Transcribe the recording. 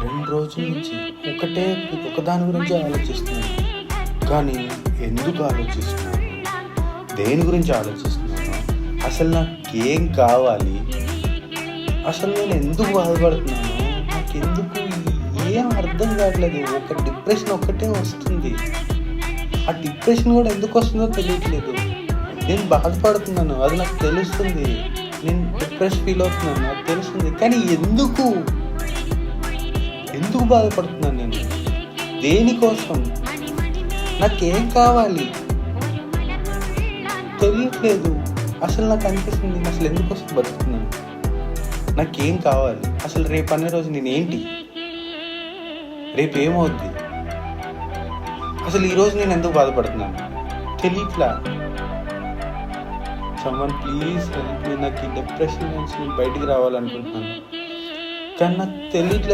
2 రోజుల నుంచి ఒకదాని గురించి ఆలోచిస్తున్నాను. కానీ ఎందుకు ఆలోచిస్తున్నాను? దేని గురించి ఆలోచిస్తున్నాను? అసలు నాకేం కావాలి? అసలు నేను ఎందుకు బాధపడుతున్నాను? నాకెందుకు ఏం అర్థం కావట్లేదు. ఒక డిప్రెషన్ ఒక్కటే వస్తుంది. ఆ డిప్రెషన్ కూడా ఎందుకు వస్తుందో తెలియట్లేదు. నేను బాధపడుతున్నాను, అది నాకు తెలుస్తుంది. నేను డిప్రెస్ ఫీల్ అవుతున్నాను, నాకు తెలుస్తుంది. కానీ ఎందుకు బాధపడుతున్నాను నేను? దేనికోసం? నాకేం కావాలి తెలియట్లేదు. అసలు నాకు అనిపిస్తుంది, నేను అసలు ఎందుకోసం బతుకుతున్నాను? నాకేం కావాలి? అసలు రేపు అనే రోజు నేనేంటి? రేపు ఏమవుద్ది? అసలు ఈరోజు నేను ఎందుకు బాధపడుతున్నాను తెలియట్లా. Someone please help me. నాకు ఈ డిప్రెషన్ నుంచి నేను బయటికి రావాలనుకుంటున్నాను, కానీ నాకు తెలియట్లేదు.